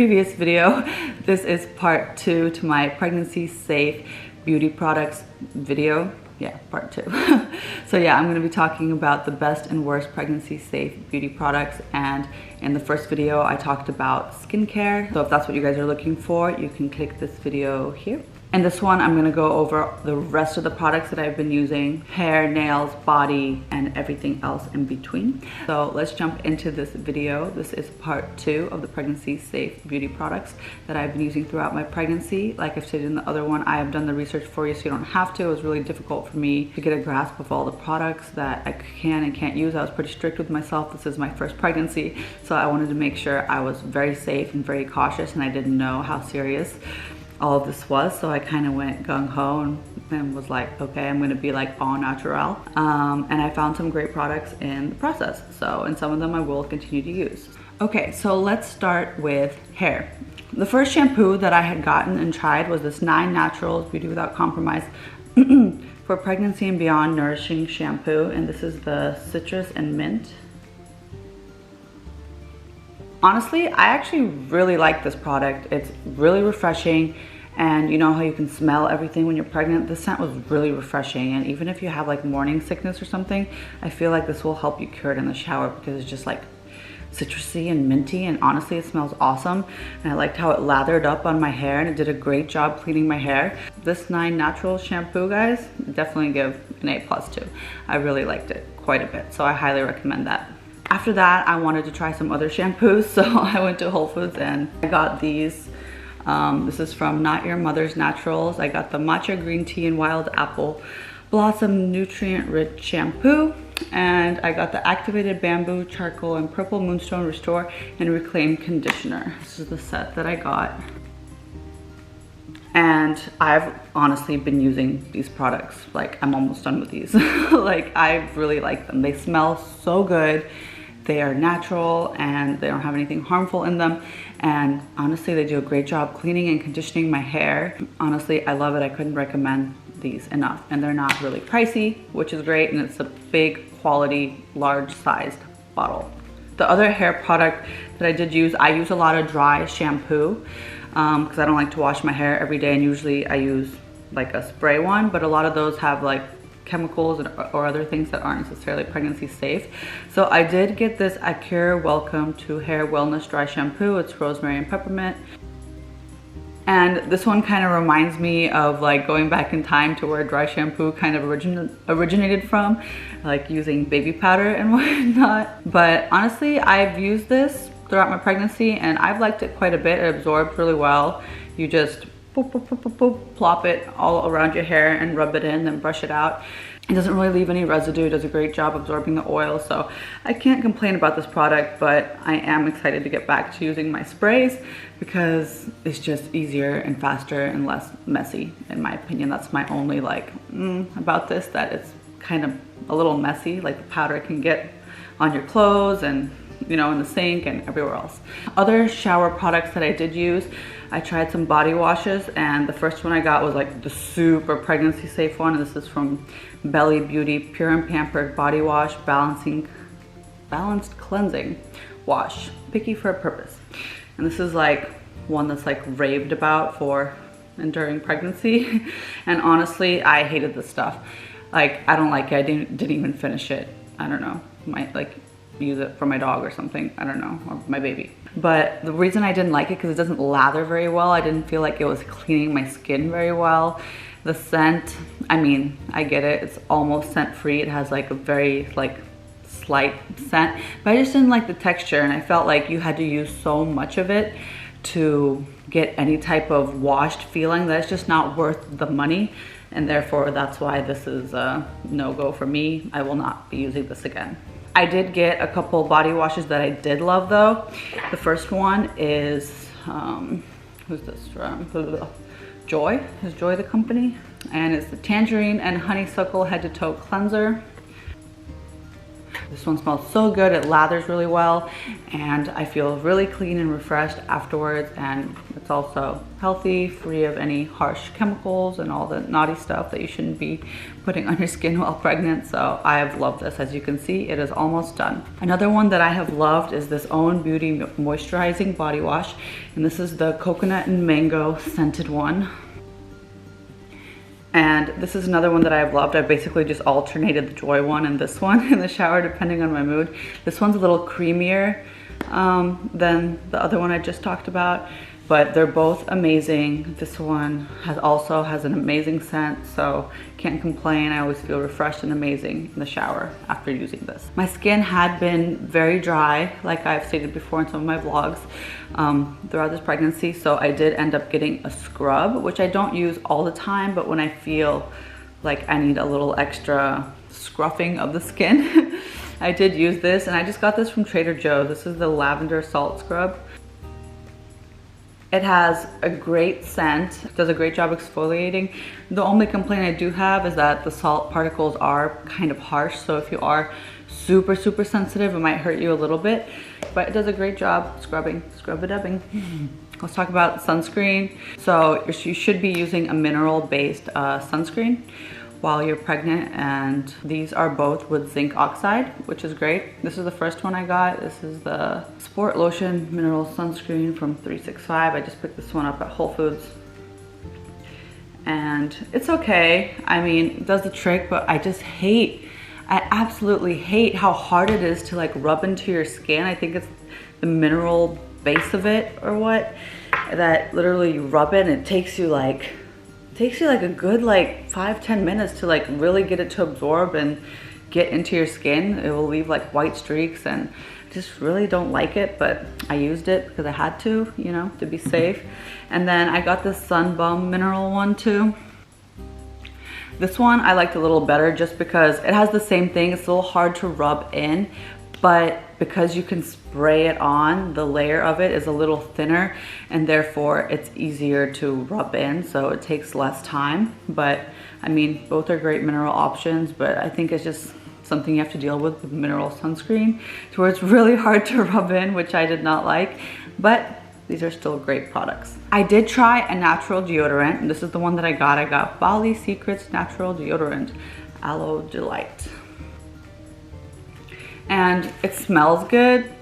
Previous video, this is part 2 to my pregnancy safe beauty products video. Yeah, part 2. So yeah, I'm going to be talking about the best and worst pregnancy safe beauty products, and in the first video I talked about skincare. So if that's what you guys are looking for, you can click this video here. In this one, I'm gonna go over the rest of the products that I've been using: hair, nails, body, and everything else in between. So let's jump into this video. This is part 2 of the pregnancy safe beauty products that I've been using throughout my pregnancy. Like I've stated in the other one, I have done the research for you so you don't have to. It was really difficult for me to get a grasp of all the products that I can and can't use. I was pretty strict with myself. This is my first pregnancy, so I wanted to make sure I was very safe and very cautious, and I didn't know how serious all of this was, so I kind of went gung-ho and was like, okay, I'm gonna be like all natural. And I found some great products in the process, and some of them I will continue to use. Okay, so let's start with hair. The first shampoo that I had gotten and tried was this 9 Naturals Beauty Without Compromise for pregnancy and beyond nourishing shampoo, and this is the citrus and mint. Honestly, I actually really like this product. It's really refreshing, and you know how you can smell everything when you're pregnant? This scent was really refreshing, and even if you have like morning sickness or something, I feel like this will help you cure it in the shower because it's just like citrusy and minty, and honestly it smells awesome. And I liked how it lathered up on my hair, and it did a great job cleaning my hair. This 9 Naturals shampoo, guys, definitely give an A+ to. I really liked it quite a bit, so I highly recommend that. After that, I wanted to try some other shampoos, so I went to Whole Foods and I got these. This is from Not Your Mother's Naturals. I got the Matcha Green Tea and Wild Apple Blossom Nutrient Rich Shampoo, and I got the Activated Bamboo Charcoal and Purple Moonstone Restore and Reclaim Conditioner. This is the set that I got. And I've honestly been using these products. Like, I'm almost done with these. Like, I really like them. They smell so good. They are natural and they don't have anything harmful in them. And honestly, they do a great job cleaning and conditioning my hair. Honestly, I love it. I couldn't recommend these enough. And they're not really pricey, which is great. And it's a big quality, large sized bottle. The other hair product that I did use, I use a lot of dry shampoo because I don't like to wash my hair every day, and usually I use like a spray one, but a lot of those have like chemicals or other things that aren't necessarily pregnancy safe. So I did get this Acure Welcome to Hair Wellness Dry Shampoo. It's rosemary and peppermint. And this one kind of reminds me of like going back in time to where dry shampoo kind of originated from, like using baby powder and whatnot. But honestly, I've used this throughout my pregnancy and I've liked it quite a bit. It absorbs really well. You just boop, boop, boop, boop, boop, plop it all around your hair and rub it in, then brush it out. It doesn't really leave any residue. It does a great job absorbing the oil. So I can't complain about this product, but I am excited to get back to using my sprays because it's just easier and faster and less messy, in my opinion. That's my only like about this, that it's kind of a little messy. Like the powder can get on your clothes and, you know, in the sink and everywhere else. Other shower products that I did use, I tried some body washes, and the first one I got was like the super pregnancy safe one. And this is from Belly Beauty Pure and Pampered Body Wash Balanced Cleansing Wash, picky for a purpose. And this is like one that's like raved about for and during pregnancy. And honestly, I hated this stuff. Like, I don't like it. I didn't even finish it. I don't know, might like use it for my dog or something, I don't know, or my baby. But the reason I didn't like it because it doesn't lather very well. I didn't feel like it was cleaning my skin very well. The scent, I mean, I get it, it's almost scent free. It has like a very like slight scent, but I just didn't like the texture, and I felt like you had to use so much of it to get any type of washed feeling that it's just not worth the money. And therefore that's why this is a no-go for me. I will not be using this again. I did get a couple body washes that I did love though. The first one is, who's this from? Joy, is Joy the company? And it's the Tangerine and Honeysuckle Head to Toe Cleanser. This one smells so good. It lathers really well, and I feel really clean and refreshed afterwards, and it's also healthy, free of any harsh chemicals and all the naughty stuff that you shouldn't be putting on your skin while pregnant. So I have loved this. As you can see, it is almost done. Another one that I have loved is this Own Beauty Moisturizing Body Wash, and this is the coconut and mango scented one. And this is another one that I've loved. I basically just alternated the Joy one and this one in the shower depending on my mood. This one's a little creamier than the other one I just talked about, but they're both amazing. This one also has an amazing scent, so can't complain. I always feel refreshed and amazing in the shower after using this. My skin had been very dry, like I've stated before in some of my vlogs, throughout this pregnancy, so I did end up getting a scrub, which I don't use all the time, but when I feel like I need a little extra scruffing of the skin, I did use this, and I just got this from Trader Joe's. This is the Lavender Salt Scrub. It has a great scent, does a great job exfoliating. The only complaint I do have is that the salt particles are kind of harsh, so if you are super sensitive, it might hurt you a little bit, but it does a great job scrub-a-dubbing. Let's talk about sunscreen. So you should be using a mineral-based sunscreen while you're pregnant, and these are both with zinc oxide, which is great. This is the first one I got. This is the Sport Lotion Mineral Sunscreen from 365. I just picked this one up at Whole Foods, and it's okay. I mean, it does the trick, but I absolutely hate how hard it is to like rub into your skin. I think it's the mineral base of it or what, that literally you rub it and it takes you like a good like 5-10 minutes to like really get it to absorb and get into your skin. It will leave like white streaks, and I just really don't like it, but I used it because I had to, you know, to be safe. And then I got this Sun Bum mineral one too. This one I liked a little better just because it has the same thing. It's a little hard to rub in, but because you can spray it on, the layer of it is a little thinner, and therefore it's easier to rub in, so it takes less time. But I mean, both are great mineral options, but I think it's just something you have to deal with mineral sunscreen, to where it's really hard to rub in, which I did not like, but these are still great products. I did try a natural deodorant, and this is the one that I got. I got Bali Secrets Natural Deodorant Aloe Delight. And it smells good,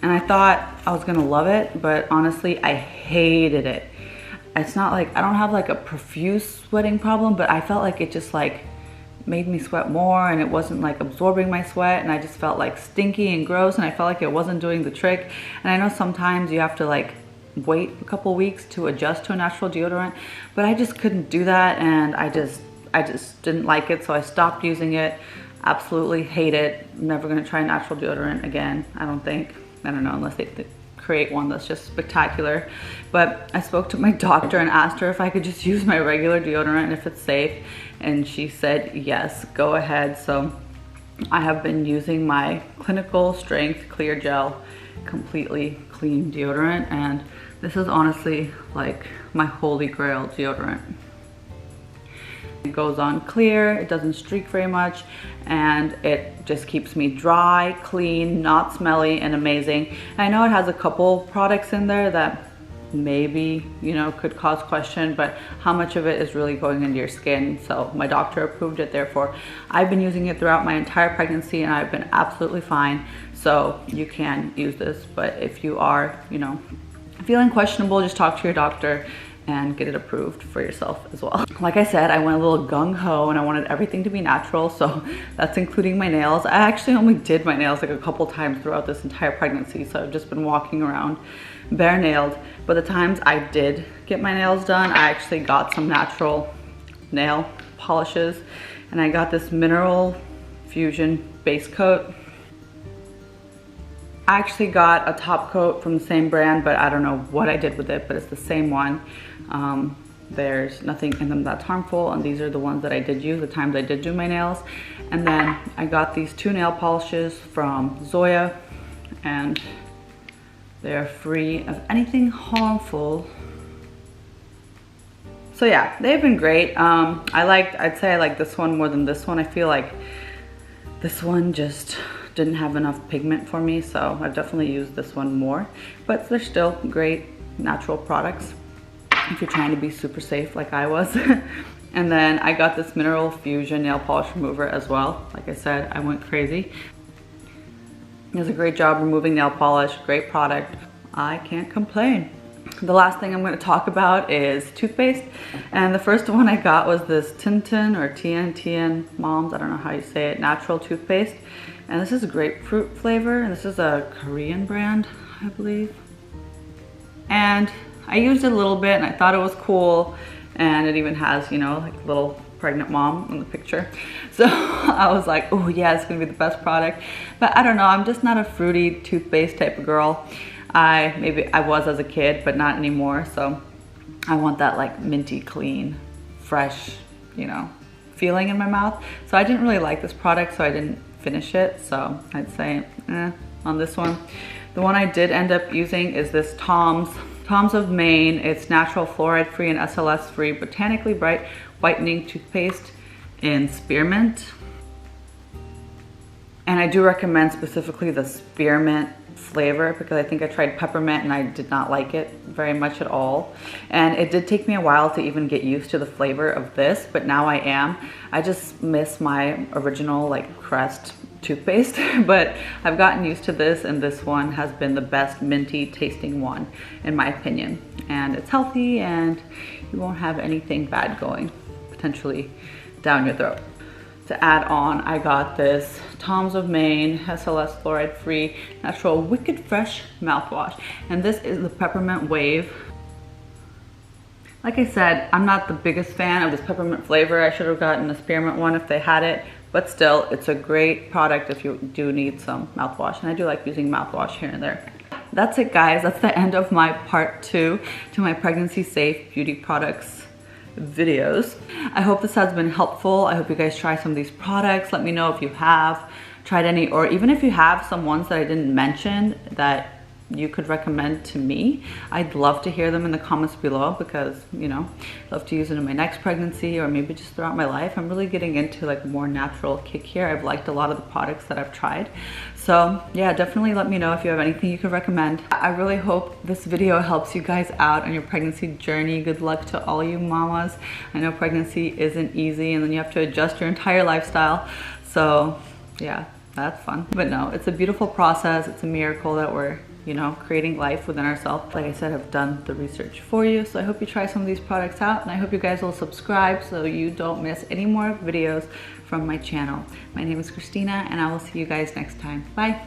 and I thought I was gonna love it, but honestly, I hated it. It's not like, I don't have like a profuse sweating problem, but I felt like it just like made me sweat more, and it wasn't like absorbing my sweat, and I just felt like stinky and gross, and I felt like it wasn't doing the trick. And I know sometimes you have to like wait a couple weeks to adjust to a natural deodorant, but I just couldn't do that, and I just didn't like it, so I stopped using it. Absolutely hate it. I'm never gonna try natural deodorant again, I don't think. I don't know, unless they create one that's just spectacular. But I spoke to my doctor and asked her if I could just use my regular deodorant and if it's safe, and she said yes, go ahead. So I have been using my Clinical Strength Clear Gel Completely Clean deodorant, and this is honestly like my holy grail deodorant. It goes on clear, it doesn't streak very much, and it just keeps me dry, clean, not smelly, and amazing. And I know it has a couple products in there that maybe, you know, could cause question, but how much of it is really going into your skin? So my doctor approved it, therefore I've been using it throughout my entire pregnancy, and I've been absolutely fine. So you can use this, but if you are, you know, feeling questionable, just talk to your doctor and get it approved for yourself as well. Like I said, I went a little gung-ho, and I wanted everything to be natural, so that's including my nails. I actually only did my nails like a couple times throughout this entire pregnancy, so I've just been walking around bare nailed. But the times I did get my nails done, I actually got some natural nail polishes, and I got this Mineral Fusion base coat. I actually got a top coat from the same brand, but I don't know what I did with it, but it's the same one. There's nothing in them that's harmful, and these are the ones that I did use the times I did do my nails. And then I got these 2 nail polishes from Zoya, and they're free of anything harmful. So yeah, they've been great. I'd say I like this one more than this one. I feel like this one just didn't have enough pigment for me, so I've definitely used this one more. But they're still great natural products if you're trying to be super safe like I was. And then I got this Mineral Fusion nail polish remover as well. Like I said, I went crazy. It does a great job removing nail polish, great product. I can't complain. The last thing I'm going to talk about is toothpaste. And the first one I got was this Tintin or Tien Moms, I don't know how you say it, natural toothpaste. And this is grapefruit flavor, and this is a Korean brand, I believe. And I used it a little bit and I thought it was cool. And it even has, you know, like a little pregnant mom in the picture. So I was like, oh yeah, it's gonna be the best product. But I don't know, I'm just not a fruity toothpaste type of girl. Maybe I was as a kid, but not anymore. So I want that like minty, clean, fresh, you know, feeling in my mouth. So I didn't really like this product, so I didn't finish it. So I'd say on this one. The one I did end up using is this Tom's of Maine. It's natural, fluoride free and SLS free, botanically bright whitening toothpaste in spearmint. And I do recommend specifically the spearmint flavor because I think I tried peppermint and I did not like it very much at all. And it did take me a while to even get used to the flavor of this, but now I am. I just miss my original like Crest toothpaste, but I've gotten used to this, and this one has been the best minty tasting one in my opinion. And it's healthy and you won't have anything bad going potentially down your throat. To add on, I got this Tom's of Maine SLS fluoride free natural wicked fresh mouthwash, and this is the peppermint wave. Like I said, I'm not the biggest fan of this peppermint flavor. I should have gotten the spearmint one if they had it, but still, it's a great product if you do need some mouthwash, and I do like using mouthwash here and there. That's it, guys. That's the end of my part 2 to my pregnancy safe beauty products videos. I hope this has been helpful. I hope you guys try some of these products. Let me know if you have tried any, or even if you have some ones that I didn't mention that you could recommend to me. I'd love to hear them in the comments below because, you know, I'd love to use it in my next pregnancy or maybe just throughout my life. I'm really getting into like more natural kick here. I've liked a lot of the products that I've tried. So yeah, definitely let me know if you have anything you could recommend. I really hope this video helps you guys out on your pregnancy journey. Good luck to all you mamas. I know pregnancy isn't easy and then you have to adjust your entire lifestyle. So yeah, that's fun. But no, it's a beautiful process. It's a miracle that we're, you know, creating life within ourselves. Like I said, I've done the research for you. So I hope you try some of these products out, and I hope you guys will subscribe so you don't miss any more videos from my channel. My name is Christina, and I will see you guys next time. Bye.